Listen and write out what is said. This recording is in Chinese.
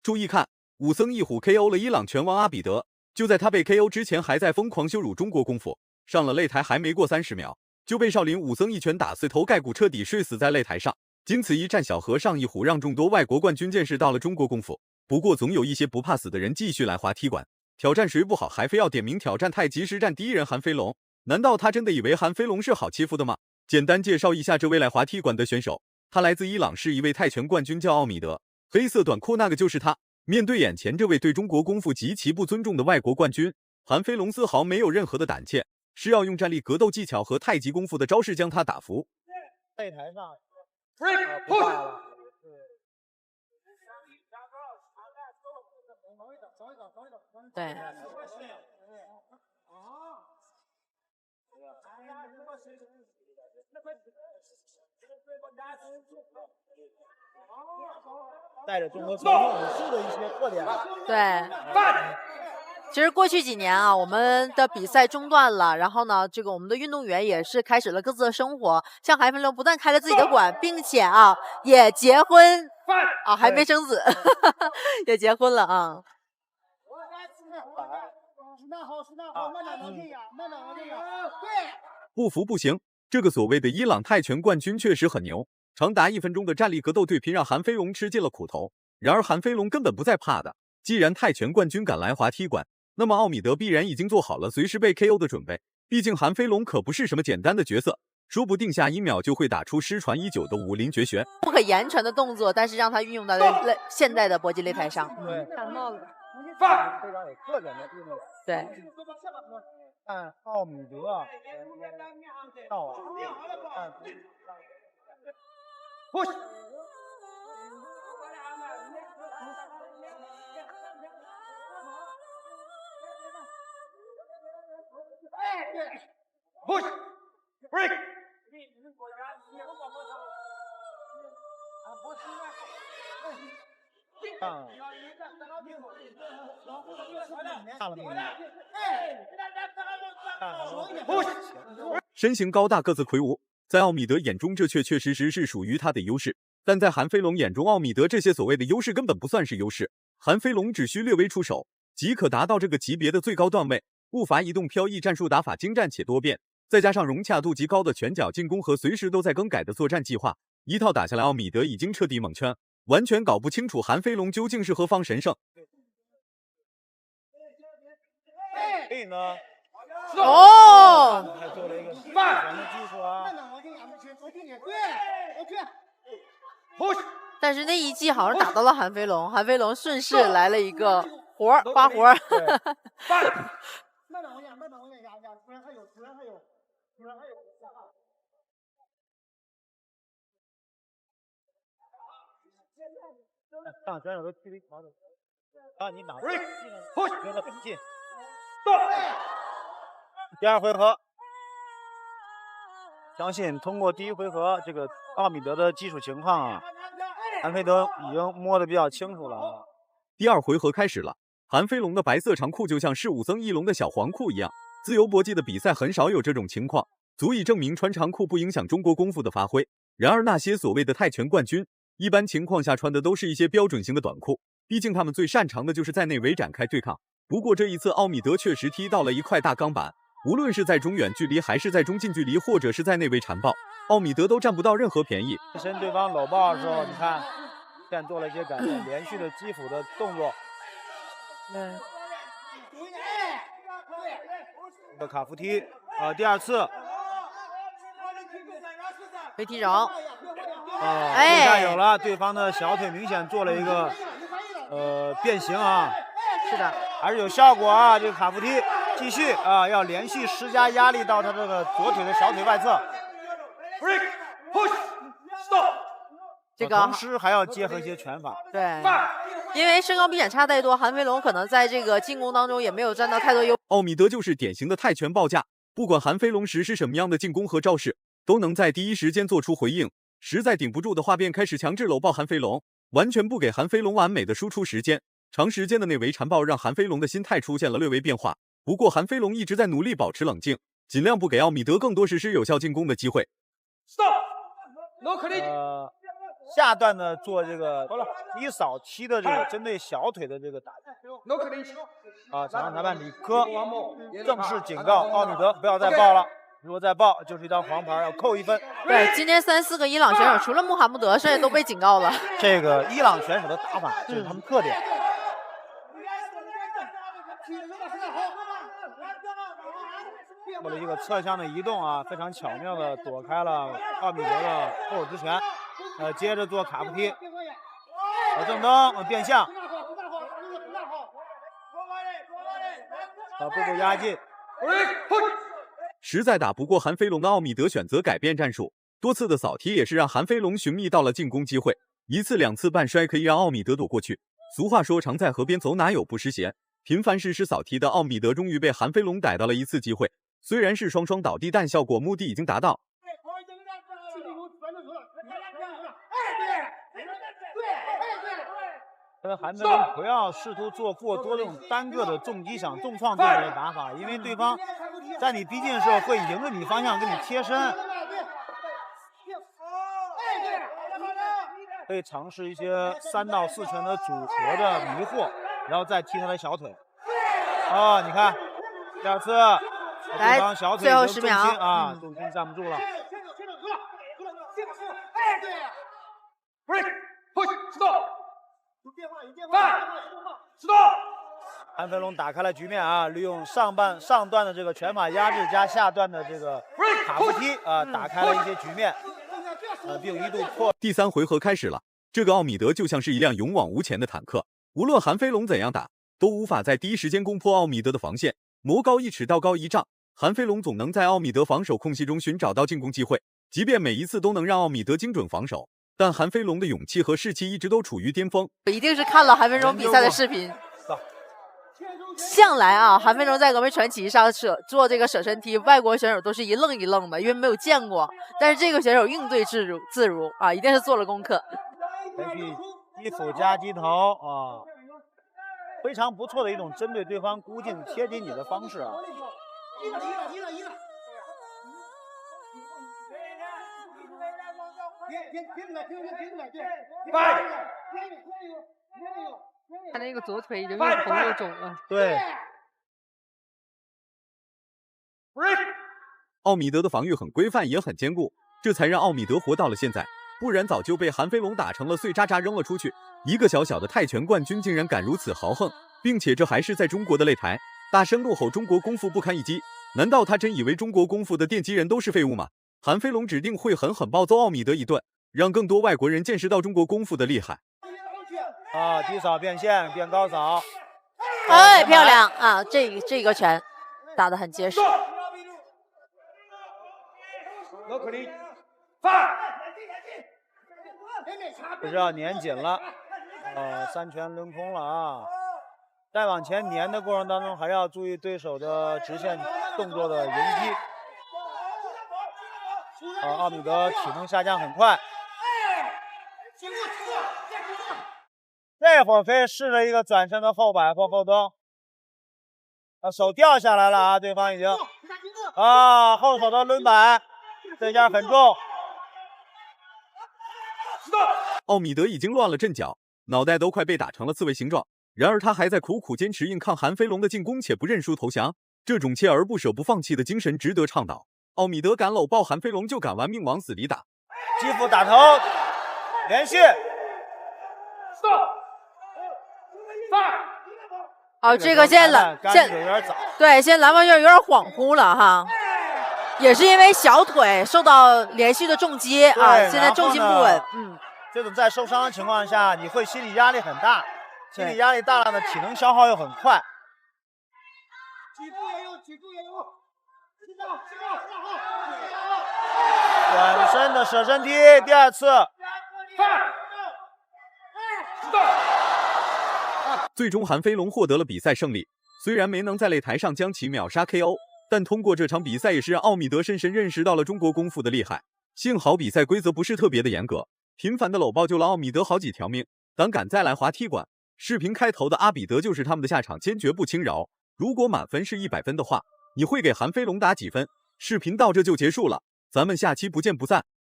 注意看，武僧一虎 KO 了伊朗拳王阿比德。就在他被 KO 之前，还在疯狂羞辱中国功夫。上了擂台还没过30秒，就被少林武僧一拳打碎头盖骨，彻底睡死在擂台上。经此一战，小和尚一虎让众多外国冠军见识到了中国功夫。不过总有一些不怕死的人继续来滑踢馆，挑战谁不好，还非要点名挑战太极实战第一人韩飞龙。难道他真的以为韩飞龙是好欺负的吗？简单介绍一下这位来滑踢馆的选手，他来自伊朗，是一位泰拳冠军，叫奥米德。黑色短裤那个就是他。面对眼前这位对中国功夫极其不尊重的外国冠军，韩飞龙丝毫没有任何的胆怯，是要用站立格斗技巧和太极功夫的招式将他打服。擂台上不大了。对。带着中国传统武术的一些特点。对。其实过去几年啊，我们的比赛中断了，然后呢，这个我们的运动员也是开始了各自的生活。像韩飞龙不但开了自己的馆，并且啊也结婚啊，还没生子，也结婚了啊。不服不行，这个所谓的伊朗泰拳冠军确实很牛，长达1分钟的站立格斗对拼让韩飞龙吃尽了苦头。然而韩飞龙根本不在怕的，既然泰拳冠军敢来滑踢馆，那么奥米德必然已经做好了随时被 KO 的准备。毕竟韩飞龙可不是什么简单的角色，说不定下1秒就会打出失传已久的武林绝学。不可言传的动作，但是让他运用到现代的搏击擂台上。对，看到了。非常有特点的运动。对。看奥米德到啊，看push。push break。身形高大，个子魁梧，在奥米德眼中，这确实是属于他的优势。但在韩飞龙眼中，奥米德这些所谓的优势根本不算是优势。韩飞龙只需略微出手，即可达到这个级别的最高段位。步伐移动飘逸，战术打法精湛且多变，再加上融洽度极高的拳脚进攻和随时都在更改的作战计划，一套打下来，奥米德已经彻底蒙圈，完全搞不清楚韩飞龙究竟是何方神圣。所以呢，哦，还做了一个反的技术啊。但是那一记好像打到了韩飞龙，韩飞龙顺势来了一个活儿，花活儿。上选手都距离长的，啊，你哪技能觉得很近。第2回合，相信通过第1回合这个奥米德的技术情况啊，韩飞龙已经摸得比较清楚了啊。第2回合开始了，韩飞龙的白色长裤就像是武僧一龙的小黄裤一样。自由搏击的比赛很少有这种情况，足以证明穿长裤不影响中国功夫的发挥。然而那些所谓的泰拳冠军，一般情况下穿的都是一些标准型的短裤，毕竟他们最擅长的就是在内围展开对抗。不过这一次奥米德确实踢到了一块大钢板，无论是在中远距离还是在中近距离，或者是在内围缠抱，奥米德都占不到任何便宜。跟对方搂抱的时候，你看现在做了一些改变，连续的击斧的动作。这个卡夫踢第2次飞踢肘。对下有了，对方的小腿明显做了一个变形啊。是的，还是有效果啊！这个卡夫踢继续啊，要连续施加压力到他这个左腿的小腿外侧。break push stop。这个同时还要结合一些拳法。对，因为身高比显差太多，韩飞龙可能在这个进攻当中也没有占到太多优势。奥米德就是典型的泰拳报价，不管韩飞龙实施什么样的进攻和招式，都能在第一时间做出回应。实在顶不住的话，便开始强制搂抱韩飞龙，完全不给韩飞龙完美的输出时间。长时间的内围缠抱让韩飞龙的心态出现了略微变化，不过韩飞龙一直在努力保持冷静，尽量不给奥米德更多实施有效进攻的机会。Stop，下段呢做这个低扫踢的这个针对小腿的这个打击。场上裁判李科正式警告奥米德不要再爆了，如果再爆就是一张黄牌，要扣1分。对，今天3、4个伊朗选手，除了穆罕默德，剩下都被警告了。这个伊朗选手的打法，这是他们特点。做了一个侧向的移动啊，非常巧妙的躲开了奥米德的后手直拳。接着做卡夫踢，正蹬变向，步步压进。实在打不过韩飞龙的奥米德选择改变战术，多次的扫踢也是让韩飞龙寻觅到了进攻机会。1次2次半摔可以让奥米德躲过去。俗话说常在河边走，哪有不湿鞋？频繁实施扫踢的奥米德终于被韩飞龙逮到了1次机会，虽然是双双倒地，但效果目的已经达到。韩飞龙不要试图做过多这种单个的重击想重创对手的打法，因为对方在你逼近的时候会迎着你方向跟你贴身，可以尝试一些3到4拳的组合的迷惑，然后再踢他的小腿。你看第2次，对方小腿最后10秒啊，重心站不住了。韩飞龙打开了局面啊，利用上段的这个拳法压制加下段的这个卡夫踢啊，打开了一些局面，并一度破。第3回合开始了，这个奥米德就像是一辆勇往无前的坦克，无论韩飞龙怎样打，都无法在第一时间攻破奥米德的防线。魔高1尺道高1丈，韩飞龙总能在奥米德防守空隙中寻找到进攻机会，即便每一次都能让奥米德精准防守，但韩飞龙的勇气和士气一直都处于巅峰。一定是看了韩飞龙比赛的视频。向来啊，韩飞龙在峨眉传奇上做这个舍身踢，外国选手都是一愣一愣的，因为没有见过。但是这个选手应对自如啊，一定是做了功课。连续击腹加击头啊，非常不错的一种针对对方孤劲贴紧你的方式啊。他那个左腿已经又红又肿了。对。奥米德的防御很规范，也很坚固，这才让奥米德活到了现在，不然早就被韩飞龙打成了碎渣渣扔了出去。一个小小的泰拳冠军竟然敢如此豪横，并且这还是在中国的擂台，大声怒吼中国功夫不堪一击。难道他真以为中国功夫的奠基人都是废物吗？韩飞龙指定会狠狠暴揍奥米德一顿，让更多外国人见识到中国功夫的厉害。低扫变线变高扫，漂亮啊！这个拳打得很结实。不知道粘紧了，3拳抡空了啊！再往前粘的过程当中，还要注意对手的直线动作的迎击。奥米德体能下降很快。这会儿可以试了一个转身的后摆或后蹬，手掉下来了啊！对方已经后手的抡摆，这下很重。奥米德已经乱了阵脚，脑袋都快被打成了刺猬形状。然而他还在苦苦坚持硬抗韩飞龙的进攻，且不认输投降。这种锲而不舍、不放弃的精神值得倡导。奥米德敢搂抱韩飞龙，就敢玩命往死里打。击腹打头，连续。这个现在蓝方有点恍惚了哈，也是因为小腿受到连续的重击啊，现在重心不稳。这种在受伤的情况下，你会心理压力很大，心理压力大了呢，体能消耗又很快。转身的舍身踢，第2次。最终韩飞龙获得了比赛胜利，虽然没能在擂台上将其秒杀 KO， 但通过这场比赛也是让奥米德深深认识到了中国功夫的厉害。幸好比赛规则不是特别的严格，频繁的搂抱救了奥米德好几条命，胆敢再来滑踢馆。视频开头的阿比德就是他们的下场，坚决不轻饶。如果满分是100分的话，你会给韩飞龙打几分？视频到这就结束了，咱们下期不见不散。